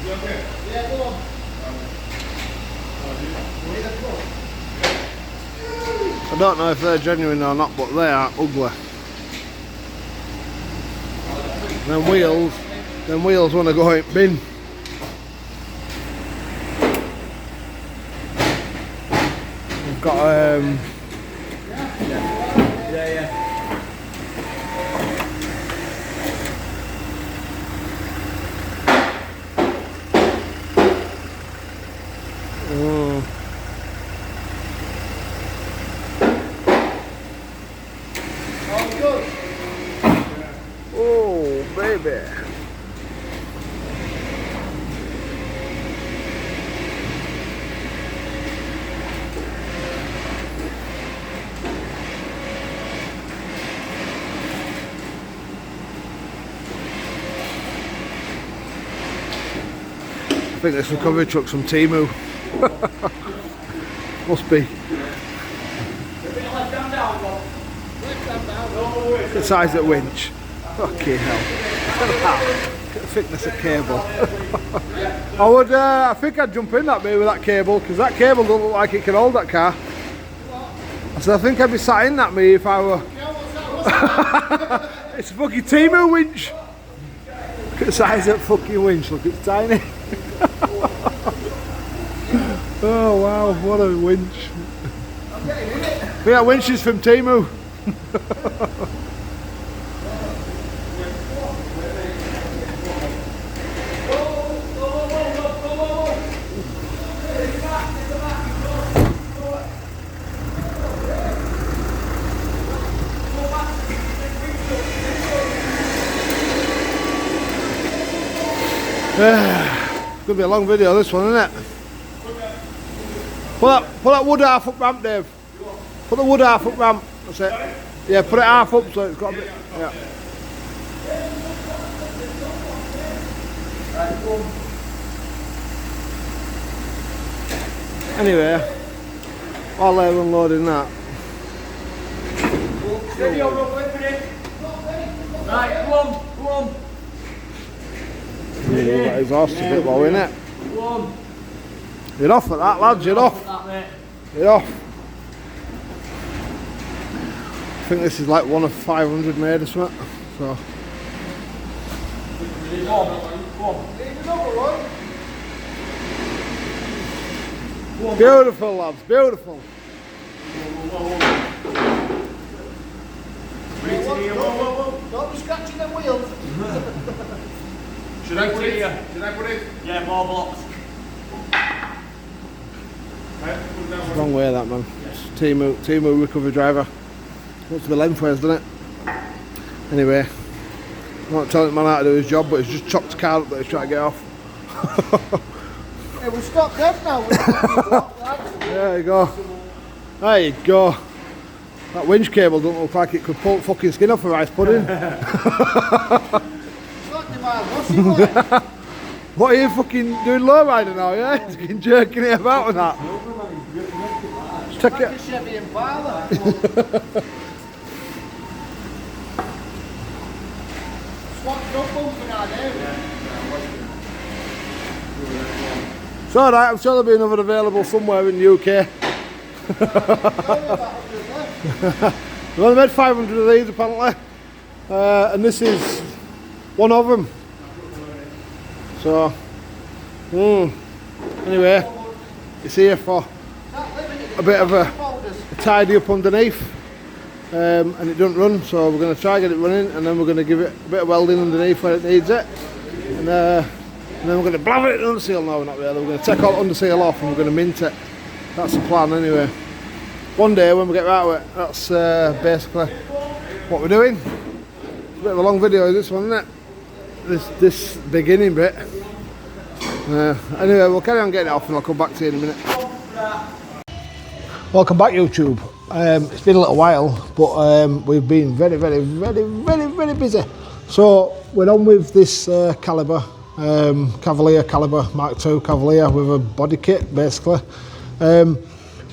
Yeah, go on. I don't know if they're genuine or not, but they are ugly. Them wheels want to go in bin. We've got Yeah. Oh, baby. I think this recovery truck's from Temu. Must be. The size of the winch. Fucking hell. Look at the thickness of cable. I think I'd jump in that maybe with that cable, because that cable doesn't look like it can hold that car. I said I think I'd be sat in that me if I were. It's a fucking Temu winch. Look at the size of that fucking winch, look, it's tiny. Oh wow, what a winch. Yeah, winch is from Temu. Gonna be a long video this one, isn't it? Put that wood half up ramp, Dave. Put the wood half up ramp. That's it. Yeah, put it half up so it's got a bit. Yeah. Anyway, while they're unloading that. Right, go on. That exhaust a bit low, innit? You're off at that, lads, you're off. You're off. I think this is like one of 500 made or something. So. Beautiful, lads, beautiful. Don't be scratching them wheels. Should I put it? Yeah, more blocks. Wrong way that, man. Temu recovery driver. Wants to be lengthways, doesn't it? Anyway, I'm not telling the man how to do his job, but he's just chopped the car up that he's trying to get off. Hey, we'll stop dead now. There you go. There you go. That winch cable don't look like it could pull fucking skin off a rice pudding. What are you fucking doing lowrider now, yeah? Fucking jerking it about and that. Just take it. Chevy Impala. It's alright, I'm sure there'll be another available somewhere in the UK. We've only made 500 of these apparently. And this is one of them. So, anyway, it's here for a bit of a tidy up underneath, and it doesn't run, so we're going to try get it running, and then we're going to give it a bit of welding underneath where it needs it, and then we're going to blab it in underseal. No, not really, we're going to take all the underseal off and we're going to mint it. That's the plan anyway. One day when we get right with it, that's basically what we're doing. It's a bit of a long video this one, isn't it? This beginning bit. Anyway, we'll carry on getting it off and I'll come back to you in a minute. Welcome back, YouTube. It's been a little while, but we've been very busy. So we're on with this calibre, Cavalier calibre Mark II Cavalier with a body kit basically.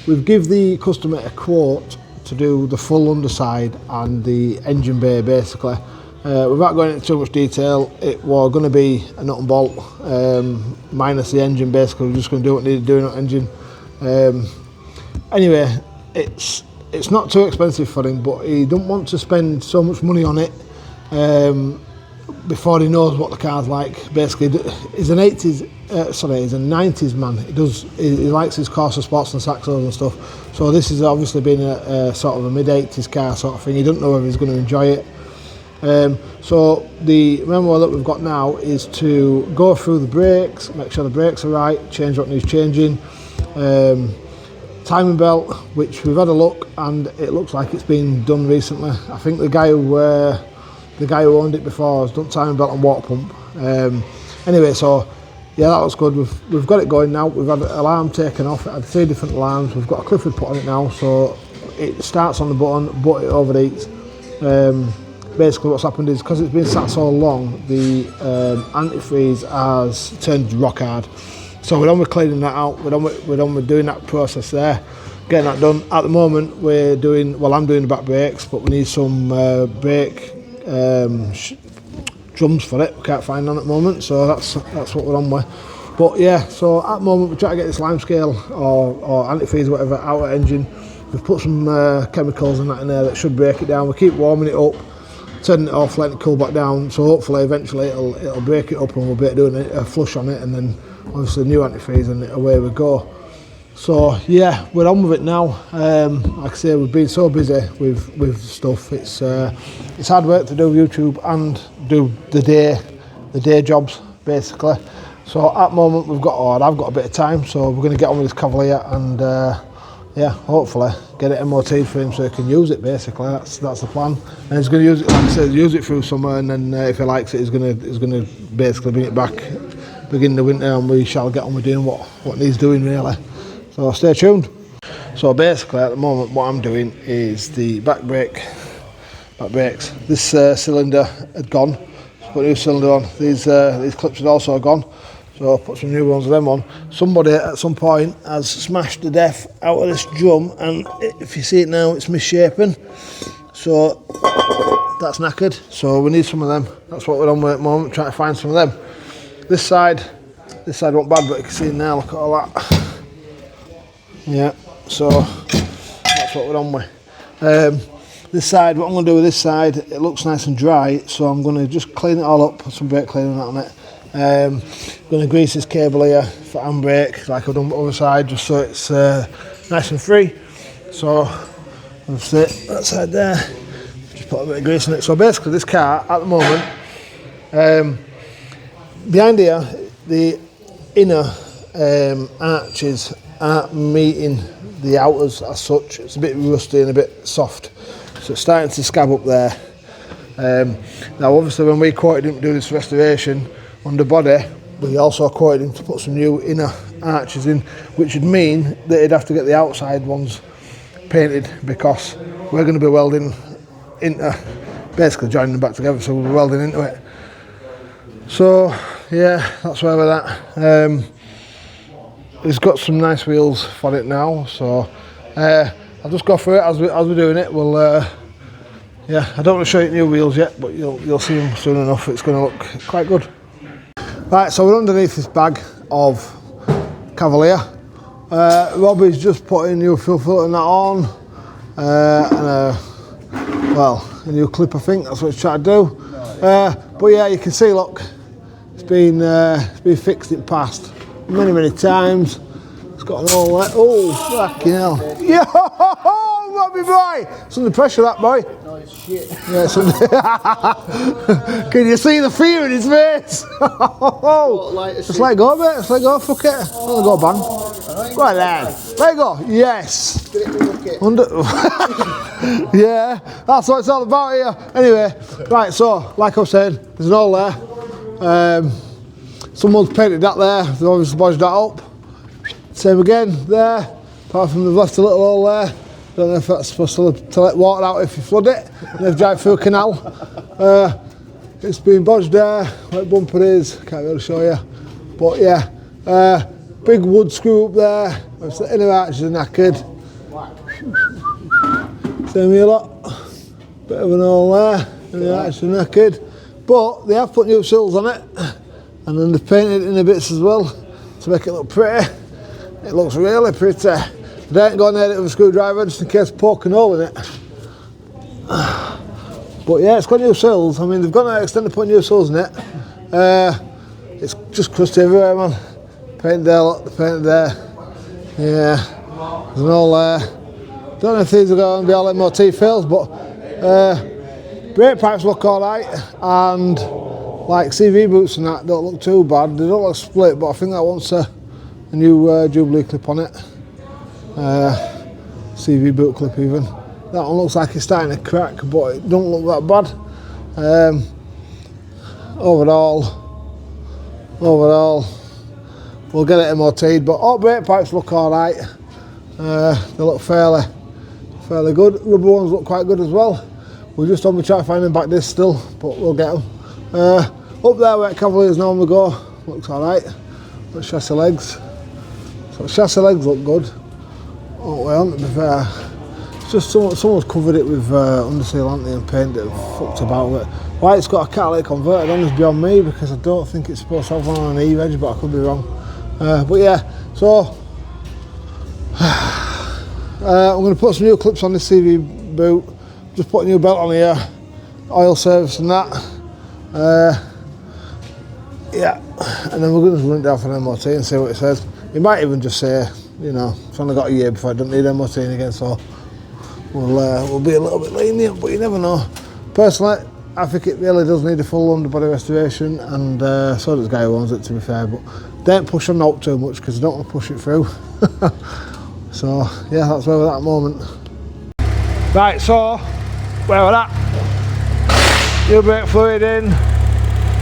We've give the customer a quote to do the full underside and the engine bay basically. Without going into too much detail, it was going to be a nut and bolt, minus the engine. Basically, we're just going to do what needed doing on engine. Anyway, it's not too expensive for him, but he don't want to spend so much money on it before he knows what the car's like. Basically, he's an 80s, he's a 90s man. He likes his Corsa Sports and Saxos and stuff. So this has obviously been a sort of a mid-80s car sort of thing. He doesn't know if he's going to enjoy it. So the memo that we've got now is to go through the brakes, make sure the brakes are right, change what needs changing. Timing belt, which we've had a look, and it looks like it's been done recently. I think the guy who owned it before has done timing belt and water pump. Anyway, so yeah, that looks good. We've got it going now. We've had an alarm taken off. It had 3 different alarms. We've got a Clifford put on it now, so it starts on the button, but it overheats. Basically what's happened is, because it's been sat so long, the antifreeze has turned rock hard. So we're done with cleaning that out, we're done with doing that process there, getting that done. At the moment I'm doing the back brakes, but we need some brake drums for it. We can't find none at the moment, so that's what we're on with. But yeah, so at the moment we're trying to get this lime scale or antifreeze, whatever, out of engine. We've put some chemicals and that in there that should break it down. We keep warming it up, turning it off, letting it cool back down, so hopefully eventually it'll break it up and we'll be doing a flush on it, and then obviously new antifreeze, and away we go. So yeah, we're on with it now. Like I say, we've been so busy with stuff. It's hard work to do YouTube and do the day jobs basically. So at the moment I've got a bit of time, so we're going to get on with this Cavalier and yeah, hopefully get it MOT'd for him so he can use it. Basically, that's the plan. And he's going to use it, like I said, use it through summer, and then if he likes it, he's going to basically bring it back beginning of winter, and we shall get on with doing what needs doing really. So stay tuned. So basically, at the moment, what I'm doing is the back brakes. This cylinder had gone. So put a new cylinder on. These clips had also gone. So I'll put some new ones of them on. Somebody at some point has smashed the death out of this drum, and if you see it now, it's misshapen. So that's knackered. So we need some of them. That's what we're on with at the moment, trying to find some of them. This side wasn't bad, but you can see now, look at all that. Yeah, so that's what we're on with. This side, what I'm going to do with this side, it looks nice and dry, so I'm going to just clean it all up, put some brake cleaner on it. Going to grease this cable here for handbrake, like I've done with the other side, just so it's nice and free. So that's it, that side there. Just put a bit of grease in it. So basically, this car at the moment, behind here, the inner arches aren't meeting the outers as such. It's a bit rusty and a bit soft, so it's starting to scab up there. Now obviously when we quoted him to do this restoration underbody, we also quoted him to put some new inner arches in, which would mean that he'd have to get the outside ones painted, because we're going to be welding into, basically joining them back together, so we'll be welding into it. So yeah, that's where we're at. He's got some nice wheels for it now, so I'll just go through it as we're doing it. We'll yeah, I don't want to show you new wheels yet, but you'll see them soon enough. It's going to look quite good. Right, so we're underneath this bag of Cavalier. Robbie's just putting new fuel filter and that on, and a new clip, I think. That's what he's trying to do. But yeah, you can see, look, it's been fixed in the past many times. It's got an hole there. Oh, fucking hell. Yo, Robbie boy! It's under pressure, that boy. No, it's shit. Yeah, it's under Can you see the fear in his face? Just let go, mate. Just let go, fuck it. Let go, bang. Right. Go on, lad. Let go. Yes. Get it to look it. Yeah, that's what it's all about here. Anyway, right, so, like I was saying, there's an hole there. Someone's painted that there. They've obviously bodged that up. Same again there. Apart from they've left a little hole there. Don't know if that's supposed to let water out if you flood it. And they've drive through a canal. It's been bodged there. Where the bumper is, can't really show you. But yeah, big wood screw up there. The inner arches are knackered. Same here, lot. Bit of an hole there. Yeah, it's knackered. But they have put new sills on it, and then they've painted it in the bits as well to make it look pretty. It looks really pretty. They ain't got near it with a screwdriver just in case I poke a hole in it. But yeah, it's got new sills. I mean, they've gone to that extent to put new sills in it. It's just crusty everywhere, man. Paint there, look, the paint there. Yeah, there's an all don't know if these are going to be all MOT fails, but brake pipes look alright, and like CV boots and that don't look too bad. They don't look split, but I think that wants a new Jubilee clip on it. CV boot clip even. That one looks like it's starting to crack, but it don't look that bad. Overall, we'll get it MOT'd, but all brake pipes look alright. They look fairly good. Rubber ones look quite good as well. We're just on the try to find them back this still, but we'll get them. Up there where Cavaliers normally go, looks alright. Got chassis legs. So chassis legs look good. Oh well, to be fair. It's just someone's covered it with underseal and paint and fucked about with it. Why it's got a catalytic converter on is beyond me, because I don't think it's supposed to have one on an E-edge, but I could be wrong. But yeah, so I'm going to put some new clips on this CV boot. Just put a new belt on here, oil service and that. Yeah, and then we're going to run it down for an MOT and see what it says. It might even just say, you know, it's only got a year before I don't need MOT again, so we'll be a little bit lenient, but you never know. Personally, I think it really does need a full underbody restoration, and so does the guy who owns it, to be fair, but don't push on out too much because I don't want to push it through. So yeah, that's where we're at the moment. Right, so where we're at, new brake fluid in,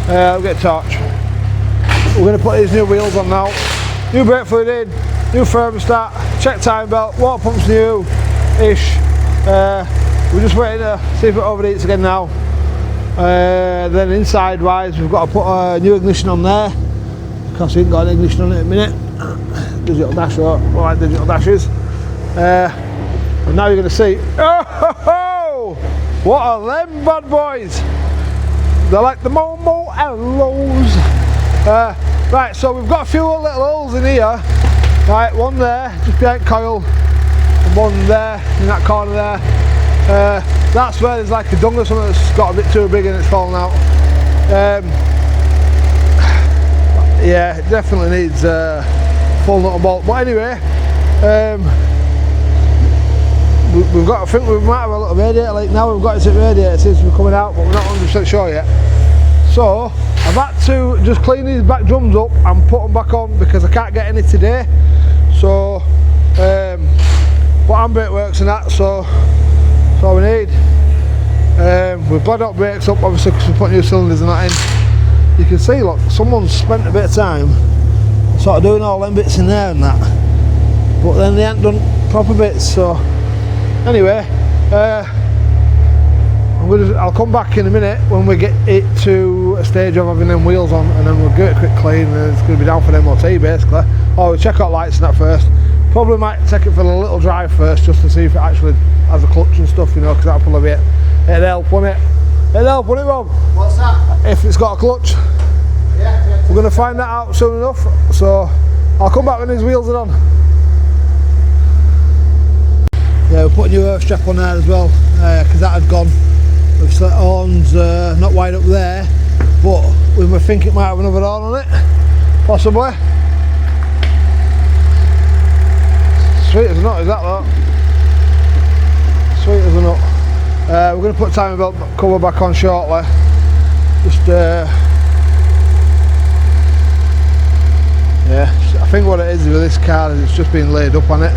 we'll get a torch. We're going to put these new wheels on now. New brake fluid in, new thermostat, check time belt, water pump's new-ish. We're just waiting to see if it overheats again now. Then inside wise, we've got to put a new ignition on there, because we ain't got an ignition on it at the minute. Digital dash, or like digital dashes. And now you're going to see, oh, what are them bad boys? They're like the Momo Ellos. Right, so we've got a few little holes in here. Right, one there, just behind coil, and one there, in that corner there. That's where there's like a dung or something that's got a bit too big and it's fallen out. Yeah, it definitely needs full nut and bolt. But anyway, we've got, I think we might have a little radiator leak now. We've got it at radiator, it seems to be coming out, but we're not 100% sure yet. So I've had to just clean these back drums up and put them back on because I can't get any today. So but handbrake works and that, so that's all we need. We've bled up brakes up obviously because we put new cylinders and that in. You can see, look, someone's spent a bit of time sort of doing all them bits in there and that, but then they ain't done proper bits. So anyway, I'll come back in a minute when we get it to a stage of having them wheels on, and then we'll give it a quick clean, and it's going to be down for an MOT basically. Or we'll check out lights and that first. Probably might take it for a little drive first just to see if it actually has a clutch and stuff, you know, because that'll probably be it. It'll help, won't it? It'll help, won't it, Rob? What's that? If it's got a clutch. Yeah. We're going to find that out soon enough, so I'll come back when these wheels are on. Yeah, we're putting new earth strap on there as well, because that had gone. We've set horns not wide up there, but we might think it might have another horn on it, possibly. Sweet as a nut, is that though? Sweet as a nut. We're going to put timing belt cover back on shortly. Just yeah, I think what it is with this car is it's just been laid up on it.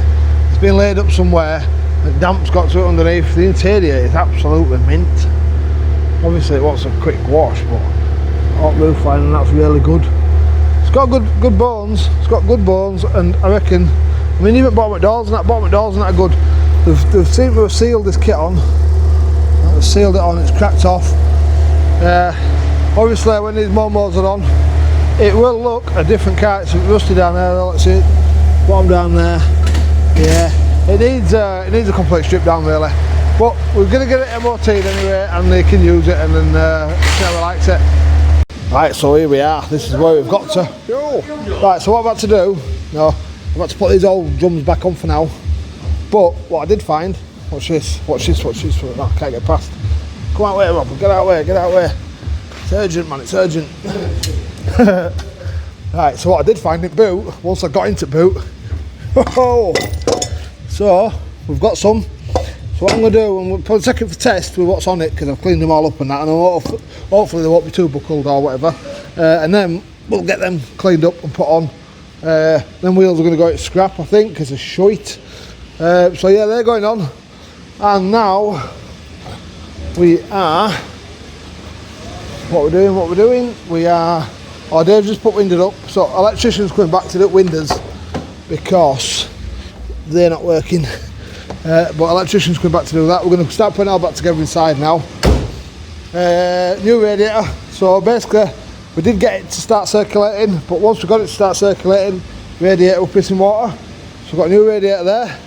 It's been laid up somewhere. The damp's got to it underneath. The interior is absolutely mint. Obviously it wants a quick wash, but hot roof line and that's really good. It's got good bones. It's got good bones, and I reckon, I mean, even bottom doors and that are good. They've seemed to have sealed this kit on. They've sealed it on. It's cracked off. Obviously when these momos are on, it will look a different car. It's rusty down there. Let's see it. Bottom down there. Yeah. It needs a complete strip down really. But we're going to get it MOT'd anyway, and they can use it and then see how they likes it. Right, so here we are. This is where we've got to. Right, so what I'm about to do, I'm about to put these old drums back on for now. But what I did find, watch this. I can't get past. Come out here, Rob, get out here. It's urgent, man, it's urgent. Right, so what I did find in boot, once I got into boot, so we've got some. So what I'm going to do, and we'll probably take it for test with what's on it, because I've cleaned them all up and that, and hopefully they won't be too buckled or whatever. And then we'll get them cleaned up and put on. Then wheels are going to go to scrap, I think, because they're shite. So yeah, they're going on. And now we are, what we're doing, we are, Dave just put windows up, so electrician's coming back to do windows because they're not working. But electrician's coming back to do that. We're going to start putting it all back together inside now. New radiator. So basically, we did get it to start circulating, but once we got it to start circulating, radiator was pissing water. So we've got a new radiator there.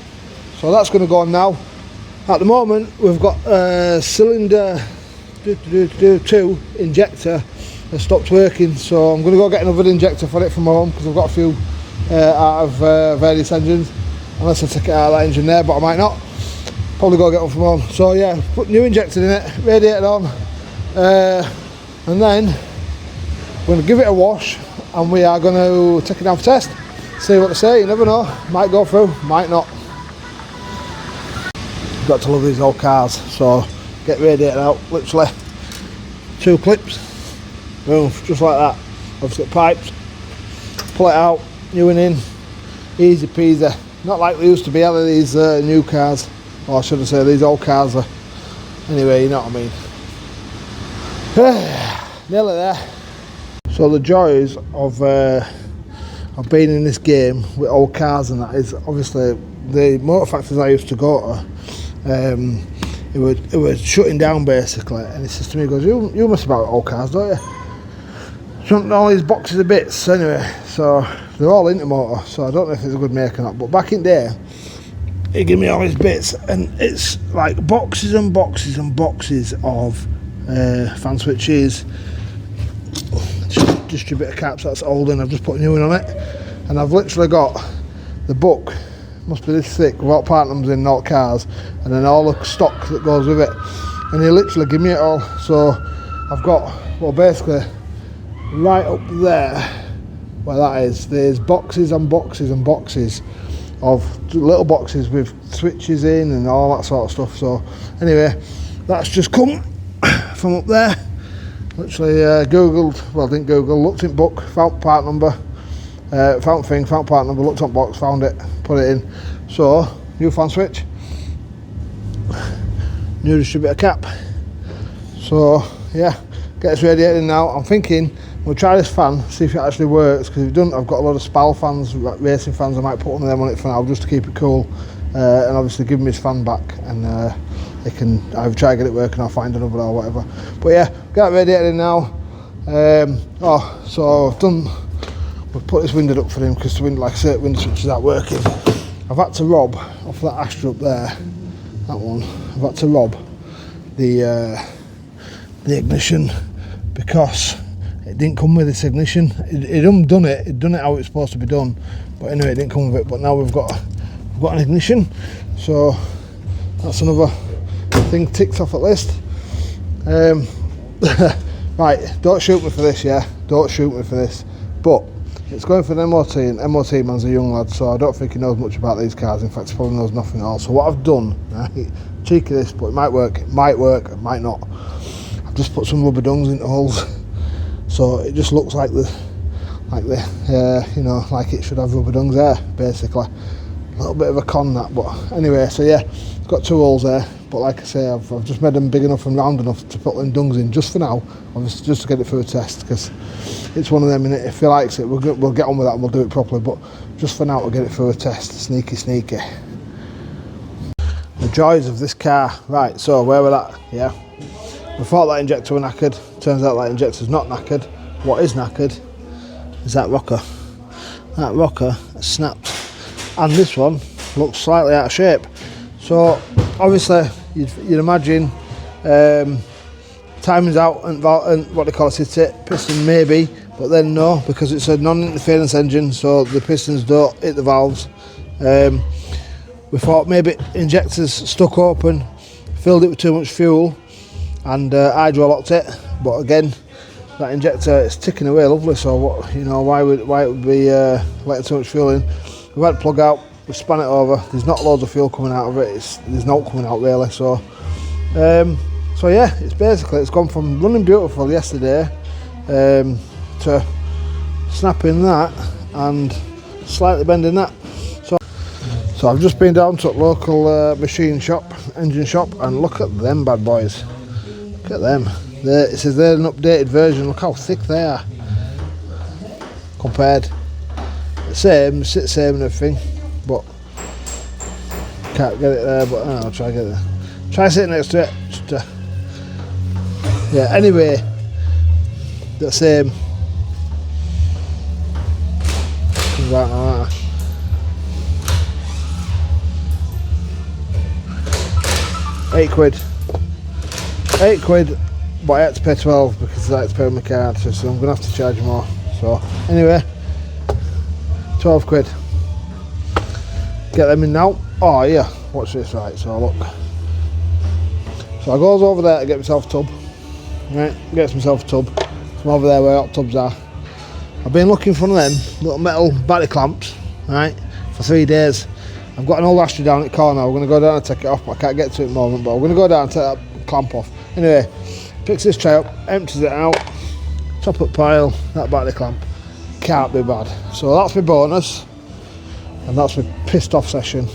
So that's going to go on now. At the moment, we've got cylinder 2 injector has stopped working. So I'm going to go get another injector for it from home because I've got a few out of various engines. Unless I take it out of that engine there, but I might not. Probably go get one from home. So yeah, put new injector in it, radiator on, and then we're going to give it a wash, and we are going to take it down for test. See what they say. You never know. Might go through, might not. Got to love these old cars. So get radiator out. Literally 2 clips. Boom, just like that. Obviously pipes. Pull it out. New one in. Easy peasy. Not like they used to be, are they, these new cars, or should I say these old cars are. Anyway, you know what I mean. Nearly there. So the joys of being in this game with old cars and that is obviously the motor factories I used to go to, it was shutting down basically, and he says to me, he goes, you must about old cars, don't you? So all these boxes of bits anyway, so they're all into motor, so I don't know if it's a good make or not, but back in there he gave me all his bits, and it's like boxes and boxes and boxes of fan switches, distributor caps, that's old, and I've just put a new one on it, and I've literally got the book, must be this thick, with all part numbers in, not cars, and then all the stock that goes with it, and he literally gave me it all. So I've got, well, basically right up there where that is, there's boxes and boxes and boxes of little boxes with switches in and all that sort of stuff. So anyway, that's just come from up there. Literally googled, well, didn't google, looked in book, found part number, found part number, looked on box, found it, put it in. So new fan switch, new distributor cap. So yeah, get this radiator in now. I'm thinking we'll try this fan, see if it actually works, because if it doesn't, I've got a lot of SPAL fans, racing fans, I might put one of them on it for now just to keep it cool, and obviously give him his fan back, and they can either try to get it working or find another or whatever. But yeah, got that radiator in now. So I've done, we've put this window up for him because the window, like I said, window switches aren't working. I've had to rob off that Astra up there, that one, I've had to rob the ignition because it didn't come with this ignition. It done it how it's supposed to be done, but anyway, it didn't come with it. But now we've got an ignition, so that's another thing ticked off at list. Right, don't shoot me for this, yeah, don't shoot me for this, but it's going for an MOT, and MOT man's a young lad, so I don't think he knows much about these cars. In fact, he probably knows nothing at all. So what I've done, right, cheeky this, but it might work, it might not. I've just put some rubber dungs into holes, so it just looks like the you know, like it should have rubber dungs there, basically. A little bit of a con that, but anyway, so yeah, it's got 2 holes there, but like I say, I've just made them big enough and round enough to put them dungs in just for now, obviously just to get it through a test, because it's one of them, innit? If he likes it, we'll get on with that and we'll do it properly, but just for now we'll get it through a test. Sneaky. The joys of this car. Right, so where we're at, yeah, we thought that injector was knackered, turns out that injector's not knackered. What is knackered is that rocker. That rocker has snapped, and this one looks slightly out of shape. So obviously you'd imagine timing's out and what they call a city piston maybe, but then no, because it's a non-interference engine, so the pistons don't hit the valves. We thought maybe injectors stuck open, filled it with too much fuel, and hydro locked it. But again, that injector is ticking away lovely. So what, you know, why would it be letting too much fuel in? We've had it plug out, we span it over. There's not loads of fuel coming out of it. There's no coming out really. So yeah, it's gone from running beautiful yesterday to snapping that and slightly bending that. So I've just been down to a local machine shop, engine shop, and look at them bad boys. Look at them. It says they're an updated version. Look how thick they are compared. Same and everything, but can't get it there. But I'll try to get it there. Try sitting next to it. Just, yeah. Anyway, the same. Comes out like that. £8, but I had to pay 12 because I had to pay with my card, so I'm going to have to charge more. So anyway, 12 quid. Get them in now. Oh yeah, watch this, right, so look. So I goes over there to get myself a tub, right, gets myself a tub. From over there where hot tubs are. I've been looking for one of them little metal battery clamps, right, for 3 days. I've got an old ashtray down at the corner. We're going to go down and take it off, but I can't get to it at the moment, but we're going to go down and take that clamp off. Anyway, picks this tray up, empties it out, top up pile, that battery clamp. Can't be bad. So that's my bonus, and that's my pissed off session.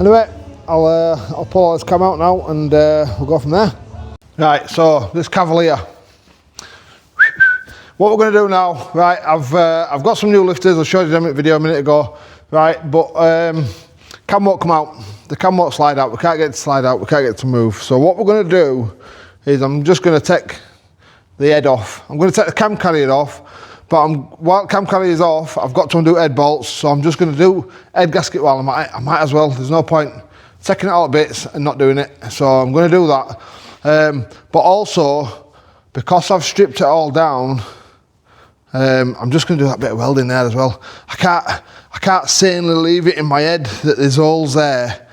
Anyway, I'll pull all this cam out now, and we'll go from there. Right, so this Cavalier. What we're going to do now, right, I've got some new lifters. I showed you them in the video a minute ago, right, but cam won't come out. The cam won't slide out. We can't get it to slide out. We can't get it to move. So what we're going to do is I'm just going to take the head off. I'm going to take the cam carrier off, but while cam carrier is off, I've got to undo head bolts. So I'm just going to do head gasket while I might as well. There's no point taking it all to bits and not doing it. So I'm going to do that. But also, because I've stripped it all down, I'm just going to do that bit of welding there as well. I can't sanely leave it in my head that there's holes there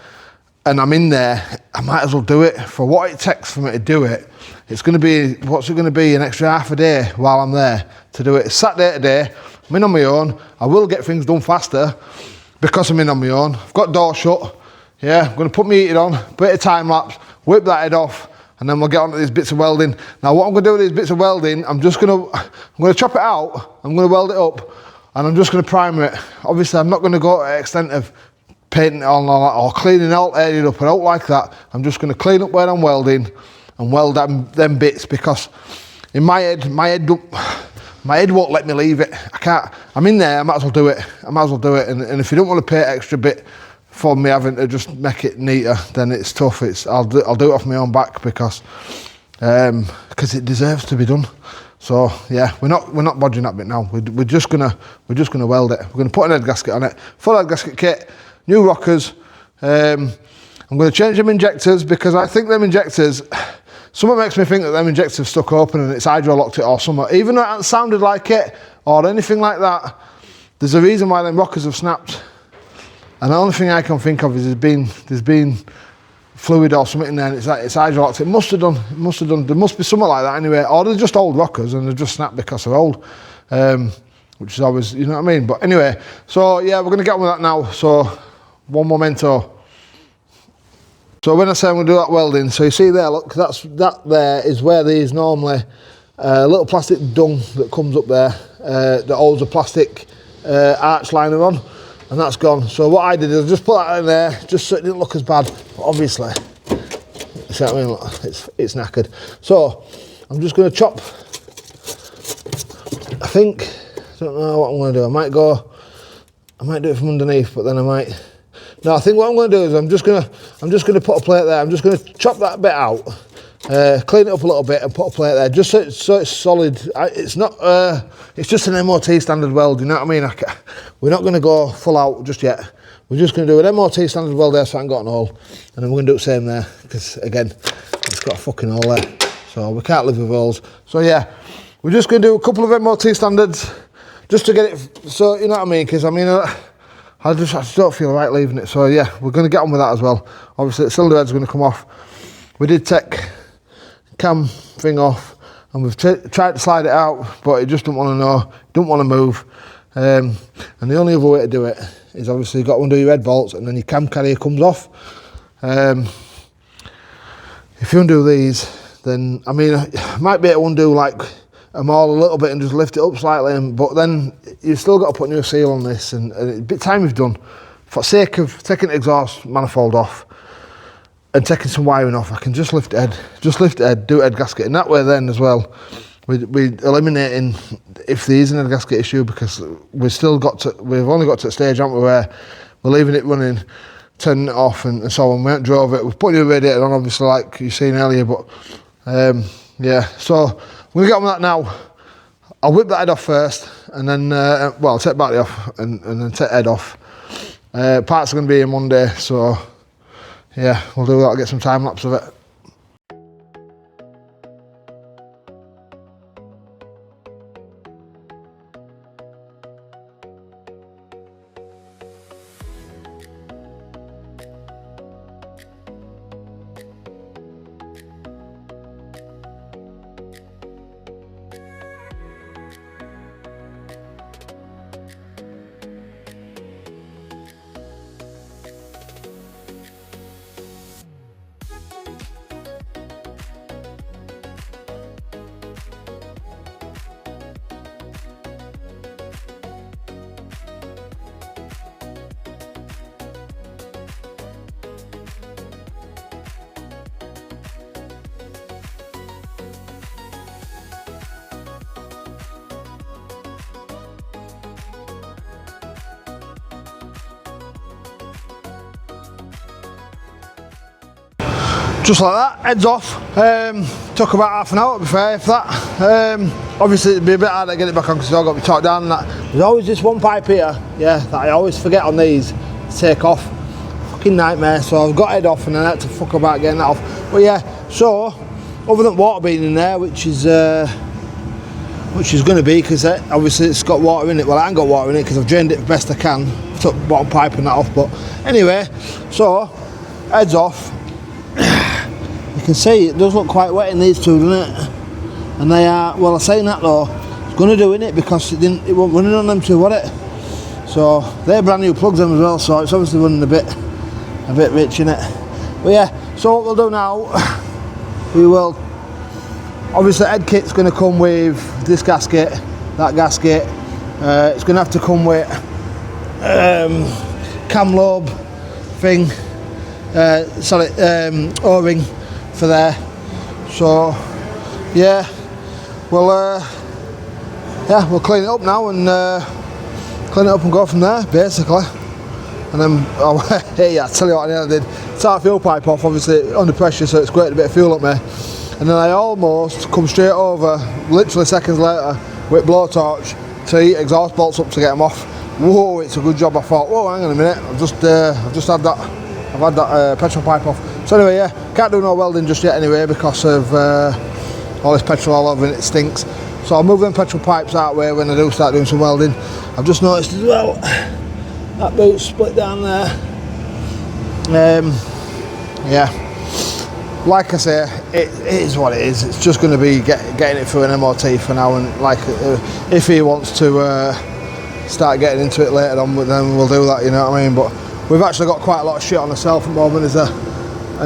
and I'm in there. I might as well do it. For what it takes for me to do it, it's going to be, what's it going to be, an extra half a day while I'm there to do it. It's Saturday today, I'm in on my own. I will get things done faster because I'm in on my own. I've got door shut. Yeah, I'm going to put my heater on, bit of time lapse, whip that head off, and then we'll get on to these bits of welding. Now what I'm going to do with these bits of welding, I'm going to chop it out, I'm going to weld it up, and I'm just going to primer it. Obviously I'm not going to go to the extent of painting it all and all that, or cleaning out, airing up, and out like that. I'm just going to clean up where I'm welding and weld them bits, because in my head won't let me leave it. I can't, I'm in there, I might as well do it. And if you don't want to pay an extra bit for me having to just make it neater, then it's tough. I'll do it off my own back because it deserves to be done. So yeah, we're not bodging that bit now. We're just gonna weld it. We're gonna put an head gasket on it, full head gasket kit, new rockers. I'm gonna change them injectors because I think them injectors, something makes me think that them injectors stuck open and it's hydro locked it or something. Even though it hasn't sounded like it or anything like that, there's a reason why them rockers have snapped. And the only thing I can think of is there's been fluid or something in there and it's hydrolocked. It must have done. There must be something like that anyway. Or they're just old rockers and they've just snapped because they're old. Which is always, you know what I mean? But anyway, so yeah, we're going to get on with that now. So, one memento. So when I say I'm going to do that welding, so you see there, look, that there is where there's normally a little plastic dung that comes up there that holds a plastic arch liner on. And that's gone. So what I did is just put that in there, just so it didn't look as bad. But obviously, you see what I mean? Look, it's knackered. So I'm just going to chop. I don't know what I'm going to do. I might do it from underneath, but then I might. No, I think what I'm going to do is I'm just going to put a plate there. I'm just going to chop that bit out, clean it up a little bit, and put a plate there, just so it's solid. It's not. It's just an MOT standard weld. You know what I mean? We're not going to go full out just yet, we're just going to do an MOT standard weld there so I haven't got an hole, and then we're going to do the same there, because again, it's got a fucking hole there, so we can't live with holes. So yeah, we're just going to do a couple of MOT standards, just to get it, so you know what I mean, because I mean, I just don't feel right leaving it, so yeah, we're going to get on with that as well. Obviously the cylinder head's going to come off. We did take cam thing off, and we've tried to slide it out, but it just don't want to know, don't want to move. And the only other way to do it is obviously you've got to undo your head bolts, and then your cam carrier comes off. If you undo these, then I mean, I might be able to undo like them all a little bit and just lift it up slightly, but then you've still got to put new seal on this, and it's a bit time you've done. For the sake of taking the exhaust manifold off and taking some wiring off, I can just lift the head, do head gasket, and that way then as well, we're eliminating if there is an head gasket issue, because we've only got to the stage, haven't we, where we're leaving it running, turning it off and so on. We haven't drove it, we've put a new radiator on obviously like you've seen earlier, but yeah, so we're going to get on with that now. I'll whip that head off first, and then, well, I'll take battery off and then take head off. Parts are going to be in Monday, so yeah, we'll do that. I'll get some time lapse of it. Just like that, heads off. Took about half an hour to be fair, if that. Obviously it'd be a bit harder to get it back on because it's all got to be torqued down and that. There's always this one pipe here, yeah, that I always forget on these to take off. Fucking nightmare, so I've got head off and then I had to fuck about getting that off. But yeah, so, other than water being in there, which is going to be, because obviously it's got water in it. Well, I ain't got water in it because I've drained it the best I can. Took bottom pipe and that off, but anyway, so, heads off. You can see it does look quite wet in these two, doesn't it? And they are, well, I'm saying that though, it's going to do in it because it won't running on them two, was it? So they're brand new plugs them as well, so it's obviously running a bit rich in it. But yeah, so what we'll do now, we will, obviously head kit's going to come with this gasket, that gasket. It's going to have to come with cam lobe thing, O-ring for there. So yeah, we'll clean it up now and go from there basically. And then yeah, I tell you what I did. Start fuel pipe off, obviously under pressure, so it's great a bit of fuel up there. And then I almost come straight over, literally seconds later, with blowtorch to heat exhaust bolts up to get them off. Whoa, it's a good job. I thought, whoa, hang on a minute, I've just had that petrol pipe off. So anyway, yeah, can't do no welding just yet anyway because of all this petrol all over and it stinks. So I'll move them petrol pipes that way when I do start doing some welding. I've just noticed as well, that boot's split down there. Yeah, like I say, it is what it is. It's just going to be getting it through an MOT for now, and like if he wants to start getting into it later on, then we'll do that, you know what I mean. But we've actually got quite a lot of shit on ourselves at the moment. There's a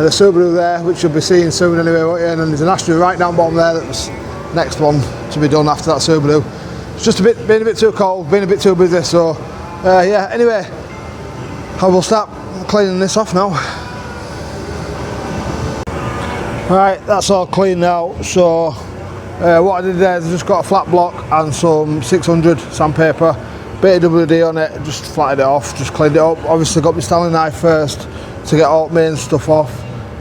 Subaru there, which you'll be seeing soon anyway, won't you? And then there's an Astra right down bottom there that's next one to be done after that Subaru. It's just been a bit too cold, been a bit too busy, so yeah, anyway, I will start cleaning this off now. Right, that's all clean now, so what I did there is I just got a flat block and some 600 sandpaper, bit of WD on it, just flattened it off, just cleaned it up. Obviously got my Stanley knife first to get all the main stuff off,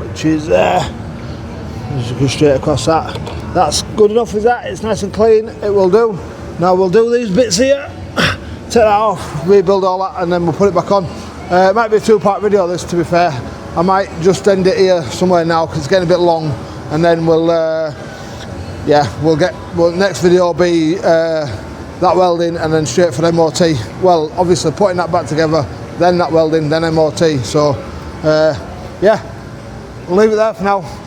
which is just go straight across that. That's good enough with that, it's nice and clean, it will do. Now we'll do these bits here, take that off, rebuild all that, and then we'll put it back on. It might be a 2-part video this, to be fair. I might just end it here somewhere now because it's getting a bit long, and then we'll next video will be that welding and then straight for MOT. Well, obviously putting that back together, then that welding, then MOT. So yeah, we'll leave it there for now.